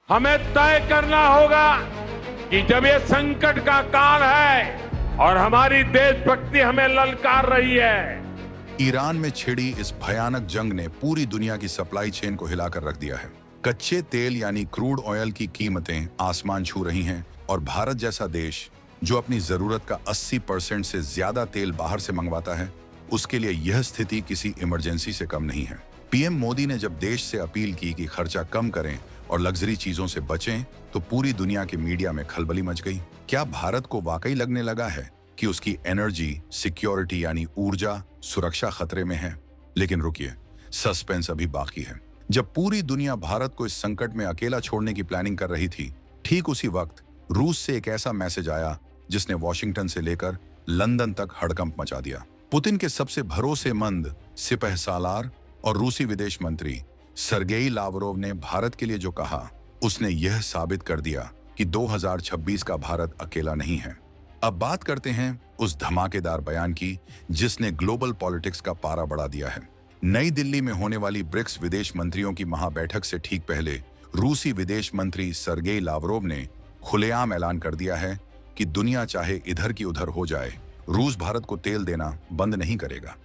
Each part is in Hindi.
हमें तय करना होगा कि जब ये संकट का काल है और हमारी देशभक्ति हमें ललकार रही है। ईरान में छिड़ी इस भयानक जंग ने पूरी दुनिया की सप्लाई चेन को हिलाकर रख दिया है। कच्चे तेल यानी क्रूड ऑयल की कीमतें आसमान छू रही हैं और भारत जैसा देश जो अपनी जरूरत का 80% से ज्यादा तेल बाहर से मंगवाता है, उसके लिए यह स्थिति किसी इमरजेंसी से कम नहीं है। पीएम मोदी ने जब देश से अपील की कि खर्चा कम करें और लग्जरी चीजों से बचें, तो पूरी दुनिया के मीडिया में खलबली मच गई। क्या भारत को वाकई लगने लगा है कि उसकी एनर्जी सिक्योरिटी यानी ऊर्जा सुरक्षा खतरे में है? लेकिन रुकिए, सस्पेंस अभी बाकी है। जब पूरी दुनिया भारत को इस संकट में अकेला छोड़ने की प्लानिंग कर रही थी, ठीक उसी वक्त रूस से एक ऐसा मैसेज आया जिसने वॉशिंगटन से लेकर लंदन तक हड़कंप मचा दिया। पुतिन के सबसे भरोसेमंद सिपहसालार और रूसी विदेश मंत्री सर्गेई लावरोव ने भारत के लिए जो कहा, उसने यह साबित कर दिया कि 2026 का भारत अकेला नहीं है। अब बात करते हैं उस धमाकेदार बयान की जिसने ग्लोबल पॉलिटिक्स का पारा बढ़ा दिया है। नई दिल्ली में होने वाली ब्रिक्स विदेश मंत्रियों की महाबैठक से ठीक पहले रूसी विदेश मंत्री सर्गेई लावरोव ने खुलेआम ऐलान कर दिया है कि दुनिया चाहे इधर की उधर हो जाए, रूस भारत को तेल देना बंद नहीं करेगा।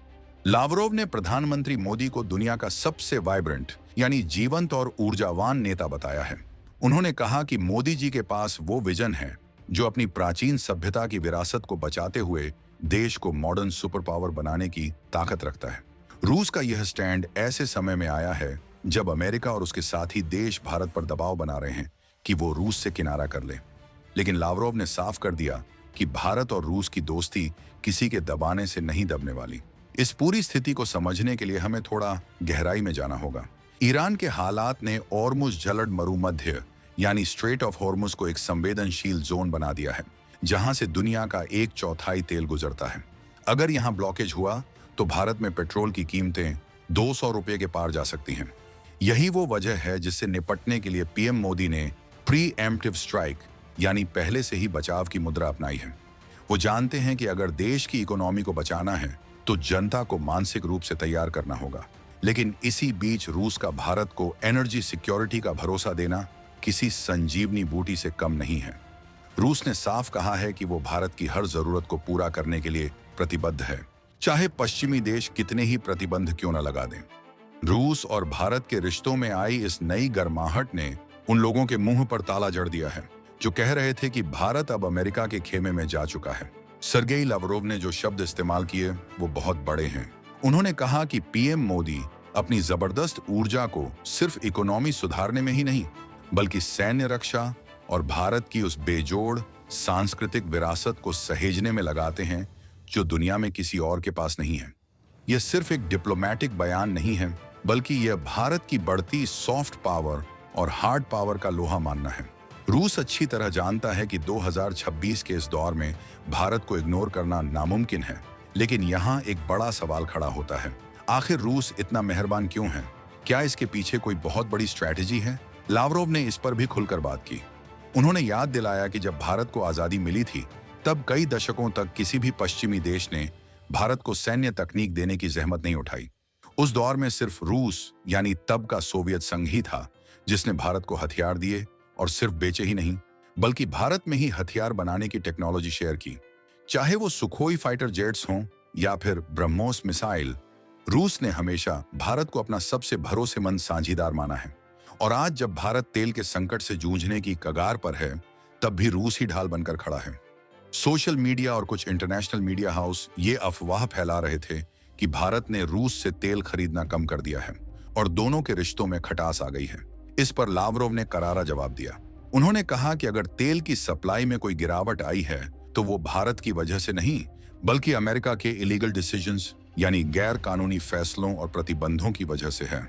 लावरोव ने प्रधानमंत्री मोदी को दुनिया का सबसे वाइब्रेंट यानी जीवंत और ऊर्जावान नेता बताया है। उन्होंने कहा कि मोदी जी के पास वो विजन है जो अपनी प्राचीन सभ्यता की विरासत को बचाते हुए देश को मॉडर्न सुपर पावर बनाने की ताकत रखता है। रूस का यह स्टैंड ऐसे समय में आया है जब अमेरिका और उसके साथी देश भारत पर दबाव बना रहे हैं कि वो रूस से किनारा कर ले। लेकिन लावरोव ने साफ कर दिया कि भारत और रूस की दोस्ती किसी के दबाने से नहीं दबने वाली। इस पूरी स्थिति को समझने के लिए हमें थोड़ा गहराई में जाना होगा। ईरान के हालात ने ऑर्मुज जलद मरुमध्य यानी स्ट्रेट ऑफ हॉर्मुज को एक संवेदनशील जोन बना दिया है, जहां से दुनिया का 1/4 तेल गुजरता है। अगर यहां ब्लॉकेज हुआ तो भारत में पेट्रोल की कीमतें 200 रुपए के पार जा सकती हैं। यही वो वजह है जिससे निपटने के लिए पीएम मोदी ने प्री एम्प्टिव स्ट्राइक यानी पहले से ही बचाव की मुद्रा अपनाई है। वो जानते हैं कि अगर देश की इकोनॉमी को बचाना है तो जनता को मानसिक रूप से तैयार करना होगा। लेकिन इसी बीच रूस का भारत को एनर्जी सिक्योरिटी का भरोसा देना किसी संजीवनी बूटी से कम नहीं है। रूस ने साफ कहा है कि वो भारत की हर जरूरत को पूरा करने के लिए प्रतिबद्ध है, चाहे पश्चिमी देश कितने ही प्रतिबंध क्यों न लगा दें। रूस और भारत के रिश्तों में आई इस नई गर्माहट ने उन लोगों के मुंह पर ताला जड़ दिया है जो कह रहे थे कि भारत अब अमेरिका के खेमे में जा चुका है। सर्गेई लावरोव ने जो शब्द इस्तेमाल किए वो बहुत बड़े हैं। उन्होंने कहा कि पीएम मोदी अपनी जबरदस्त ऊर्जा को सिर्फ इकोनॉमी सुधारने में ही नहीं, बल्कि सैन्य रक्षा और भारत की उस बेजोड़ सांस्कृतिक विरासत को सहेजने में लगाते हैं जो दुनिया में किसी और के पास नहीं है। यह सिर्फ एक डिप्लोमेटिक बयान नहीं है, बल्कि यह भारत की बढ़ती सॉफ्ट पावर और हार्ड पावर का लोहा मानना है। रूस अच्छी तरह जानता है कि 2026 के इस दौर में भारत को इग्नोर करना नामुमकिन है। लेकिन यहाँ एक बड़ा सवाल खड़ा होता है, आखिर रूस इतना मेहरबान क्यों है? क्या इसके पीछे कोई बहुत बड़ी स्ट्रैटेजी है? लावरोव ने इस पर भी खुलकर बात की। उन्होंने याद दिलाया कि जब भारत को आजादी मिली थी तब कई दशकों तक किसी भी पश्चिमी देश ने भारत को सैन्य तकनीक देने की जहमत नहीं उठाई। उस दौर में सिर्फ रूस यानी तब का सोवियत संघ ही था जिसने भारत को हथियार दिए और सिर्फ बेचे ही नहीं, बल्कि भारत में ही हथियार बनाने की टेक्नोलॉजी शेयर की। चाहे वो सुखोई फाइटर जेट्स हों या फिर ब्रह्मोस मिसाइल, रूस ने हमेशा भारत को अपना सबसे भरोसेमंद साझीदार माना है। और आज जब भारत तेल के संकट से जूझने की कगार पर है, तब भी रूस ही ढाल बनकर खड़ा है। सोशल मीडिया और कुछ इंटरनेशनल मीडिया हाउस ये अफवाह फैला रहे थे कि भारत ने रूस से तेल खरीदना कम कर दिया है और दोनों के रिश्तों में खटास आ गई है। इस पर लावरोव ने करारा जवाब दिया। उन्होंने कहा कि अगर तेल की सप्लाई में कोई गिरावट आई है तो वो भारत की वजह से नहीं, बल्कि अमेरिका के इलीगल डिसीजंस यानी गैर कानूनी फैसलों और प्रतिबंधों की वजह से है।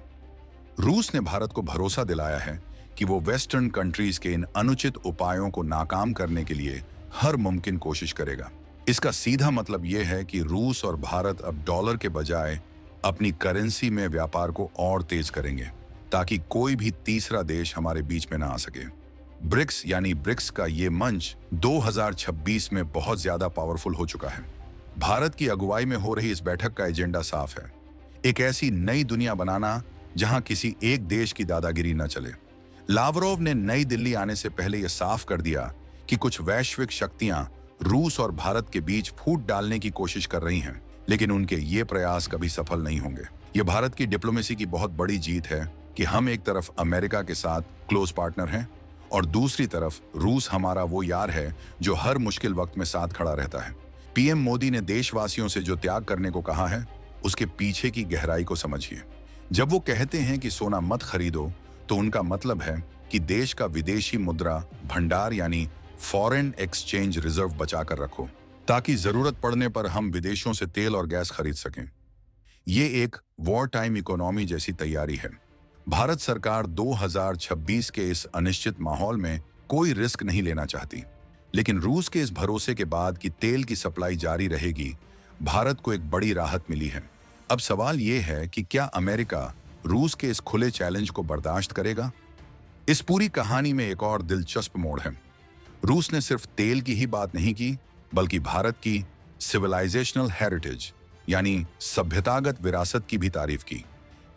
रूस ने भारत को भरोसा दिलाया है कि वो वेस्टर्न कंट्रीज के इन अनुचित उपायों को नाकाम करने के लिए हर मुमकिन कोशिश करेगा। इसका सीधा मतलब यह है कि रूस और भारत अब डॉलर के बजाय अपनी करेंसी में व्यापार को और तेज करेंगे ताकि कोई भी तीसरा देश हमारे बीच में ना आ सके। ब्रिक्स यानी ब्रिक्स का ये मंच 2026 में बहुत ज्यादा पावरफुल हो चुका है। भारत की अगुवाई में हो रही इस बैठक का एजेंडा साफ है, एक ऐसी नई दुनिया बनाना जहां किसी एक देश की दादागिरी न चले। लावरोव ने नई दिल्ली आने से पहले यह साफ कर दिया कि कुछ वैश्विक शक्तियां रूस और भारत के बीच फूट डालने की कोशिश कर रही हैं, लेकिन उनके ये प्रयास कभी सफल नहीं होंगे। ये भारत की डिप्लोमेसी की बहुत बड़ी जीत है कि हम एक तरफ अमेरिका के साथ क्लोज पार्टनर हैं और दूसरी तरफ रूस हमारा वो यार है जो हर मुश्किल वक्त में साथ खड़ा रहता है। पीएम मोदी ने देशवासियों से जो त्याग करने को कहा है, उसके पीछे की गहराई को समझिए। जब वो कहते हैं कि सोना मत खरीदो, तो उनका मतलब है कि देश का विदेशी मुद्रा भंडार यानी फॉरेन एक्सचेंज रिजर्व बचा कर रखो, ताकि जरूरत पड़ने पर हम विदेशों से तेल और गैस खरीद सकें। ये एक वॉर टाइम इकोनॉमी जैसी तैयारी है। भारत सरकार 2026 के इस अनिश्चित माहौल में कोई रिस्क नहीं लेना चाहती, लेकिन रूस के इस भरोसे के बाद कि तेल की सप्लाई जारी रहेगी, भारत को एक बड़ी राहत मिली है। अब सवाल यह है कि क्या अमेरिका रूस के इस खुले चैलेंज को बर्दाश्त करेगा? इस पूरी कहानी में एक और दिलचस्प मोड़ है। रूस ने सिर्फ तेल की ही बात नहीं की, बल्कि भारत की सिविलाइजेशनल हेरिटेज यानी सभ्यतागत विरासत की भी तारीफ की।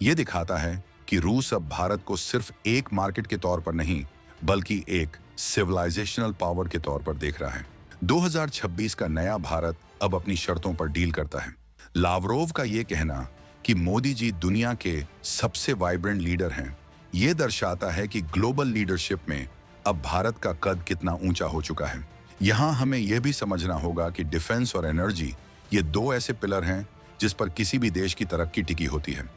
यह दिखाता है कि रूस अब भारत को सिर्फ एक मार्केट के तौर पर नहीं, बल्कि एक सिविलाइजेशनल पावर के तौर पर देख रहा है। 2026 का नया भारत अब अपनी शर्तों पर डील करता है। लावरोव का यह कहना कि मोदी जी दुनिया के सबसे वाइब्रेंट लीडर हैं, यह दर्शाता है कि ग्लोबल लीडरशिप में अब भारत का कद कितना ऊंचा हो चुका है। यहां हमें यह भी समझना होगा कि डिफेंस और एनर्जी ये दो ऐसे पिलर हैं जिस पर किसी भी देश की तरक्की टिकी होती है।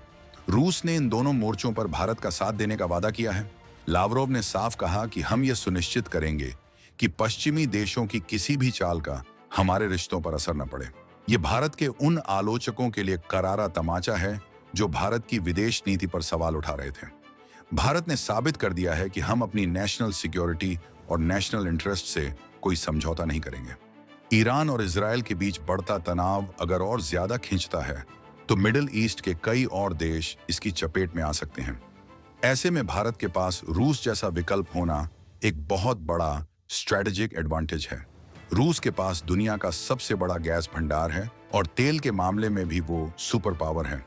रूस ने इन दोनों मोर्चों पर भारत का साथ देने का वादा किया है। लावरोव ने साफ कहा कि हम ये सुनिश्चित करेंगे कि पश्चिमी देशों की किसी भी चाल का हमारे रिश्तों पर असर न पड़े। ये भारत के उन आलोचकों के लिए करारा तमाचा है जो भारत की विदेश नीति पर सवाल उठा रहे थे। भारत ने साबित कर दिया है कि हम अपनी नेशनल सिक्योरिटी और नेशनल इंटरेस्ट से कोई समझौता नहीं करेंगे। ईरान और इजराइल के बीच बढ़ता तनाव अगर और ज्यादा खिंचता है, तो मिडिल ईस्ट के कई और देश इसकी चपेट में आ सकते हैं। ऐसे में भारत के पास रूस जैसा विकल्प होना एक बहुत बड़ा स्ट्रेटेजिक एडवांटेज है। रूस के पास दुनिया का सबसे बड़ा गैस भंडार है और तेल के मामले में भी वो सुपर पावर है।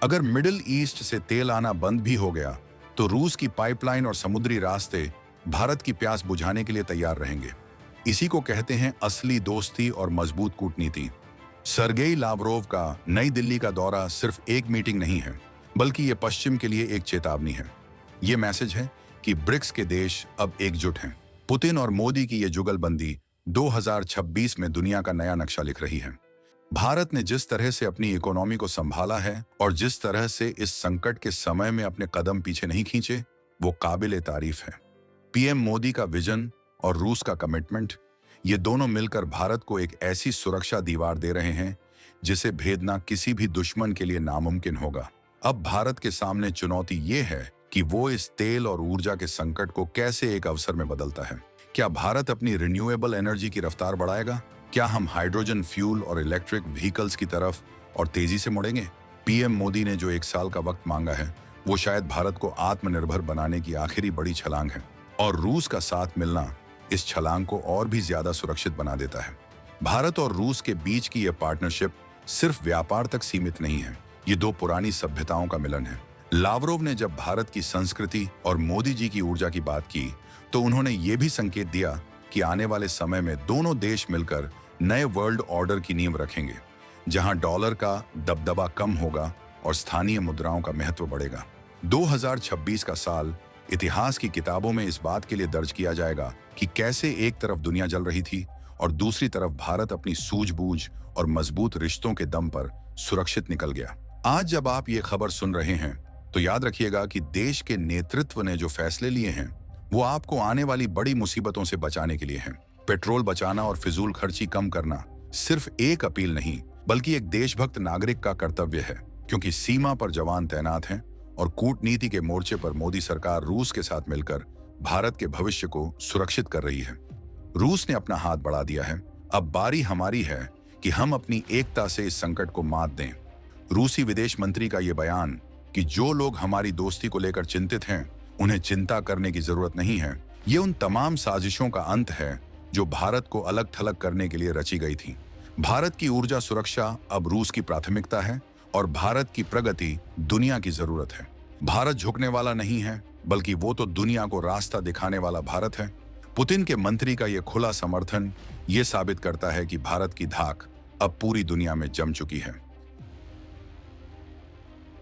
अगर मिडिल ईस्ट से तेल आना बंद भी हो गया, तो रूस की पाइपलाइन और समुद्री रास्ते भारत की प्यास बुझाने के लिए तैयार रहेंगे। इसी को कहते हैं असली दोस्ती और मजबूत कूटनीति। सर्गेई लावरोव का नई दिल्ली का दौरा सिर्फ एक मीटिंग नहीं है, बल्कि ये पश्चिम के लिए एक चेतावनी है। ये मैसेज है कि ब्रिक्स के देश अब एकजुट हैं। पुतिन और मोदी की ये जुगलबंदी 2026 में दुनिया का नया नक्शा लिख रही है। भारत ने जिस तरह से अपनी इकोनॉमी को संभाला है और जिस तरह से इस संकट के समय में अपने कदम पीछे नहीं खींचे, वो काबिले तारीफ है। पीएम मोदी का विजन और रूस का कमिटमेंट, ये दोनों मिलकर भारत को एक ऐसी सुरक्षा दीवार दे रहे हैं जिसे भेदना किसी भी दुश्मन के लिए नामुमकिन होगा। अब भारत के सामने चुनौती ये है कि वो इस तेल और ऊर्जा के संकट को कैसे एक अवसर में बदलता है। क्या भारत अपनी रिन्यूएबल एनर्जी की रफ्तार बढ़ाएगा? क्या हम हाइड्रोजन फ्यूल और इलेक्ट्रिक व्हीकल्स की तरफ और तेजी से मुड़ेंगे? पीएम मोदी ने जो 1 साल का वक्त मांगा है, वो शायद भारत को आत्मनिर्भर बनाने की आखिरी बड़ी छलांग है, और रूस का साथ मिलना इस छलांग को और भी ज्यादा सुरक्षित बना देता है। भारत और रूस के बीच की यह पार्टनरशिप सिर्फ व्यापार तक सीमित नहीं है, ये दो पुरानी सभ्यताओं का मिलन है। लावरोव ने जब भारत की संस्कृति और मोदी जी की ऊर्जा की बात की, तो उन्होंने ये भी संकेत दिया कि आने वाले समय में दोनों देश मिलकर नए वर्ल्ड ऑर्डर की नींव रखेंगे, जहां डॉलर का दबदबा कम होगा और स्थानीय मुद्राओं का महत्व बढ़ेगा। 2026 का साल इतिहास की किताबों में इस बात के लिए दर्ज किया जाएगा कि कैसे एक तरफ दुनिया जल रही थी और दूसरी तरफ भारत अपनी सूझबूझ और मजबूत रिश्तों के दम पर सुरक्षित निकल गया। आज जब आप ये खबर सुन रहे हैं, तो याद रखिएगा कि देश के नेतृत्व ने जो फैसले लिए हैं, वो आपको आने वाली बड़ी मुसीबतों से बचाने के लिए हैं। पेट्रोल बचाना और फिजूल खर्ची कम करना सिर्फ एक अपील नहीं, बल्कि एक देशभक्त नागरिक का कर्तव्य है, क्योंकि सीमा पर जवान तैनात हैं और कूटनीति के मोर्चे पर मोदी सरकार रूस के साथ मिलकर भारत के भविष्य को सुरक्षित कर रही है। रूस ने अपना हाथ बढ़ा दिया है, अब बारी हमारी है कि हम अपनी एकता से इस संकट को मात दें। रूसी विदेश मंत्री का यह बयान कि जो लोग हमारी दोस्ती को लेकर चिंतित हैं, उन्हें चिंता करने की जरूरत नहीं है, ये उन तमाम साजिशों का अंत है जो भारत को अलग थलग करने के लिए रची गई थी। भारत की ऊर्जा सुरक्षा अब रूस की प्राथमिकता है और भारत की प्रगति दुनिया की जरूरत है। भारत झुकने वाला नहीं है, बल्कि वो तो दुनिया को रास्ता दिखाने वाला भारत है। पुतिन के मंत्री का ये खुला समर्थन ये साबित करता है कि भारत की धाक अब पूरी दुनिया में जम चुकी है।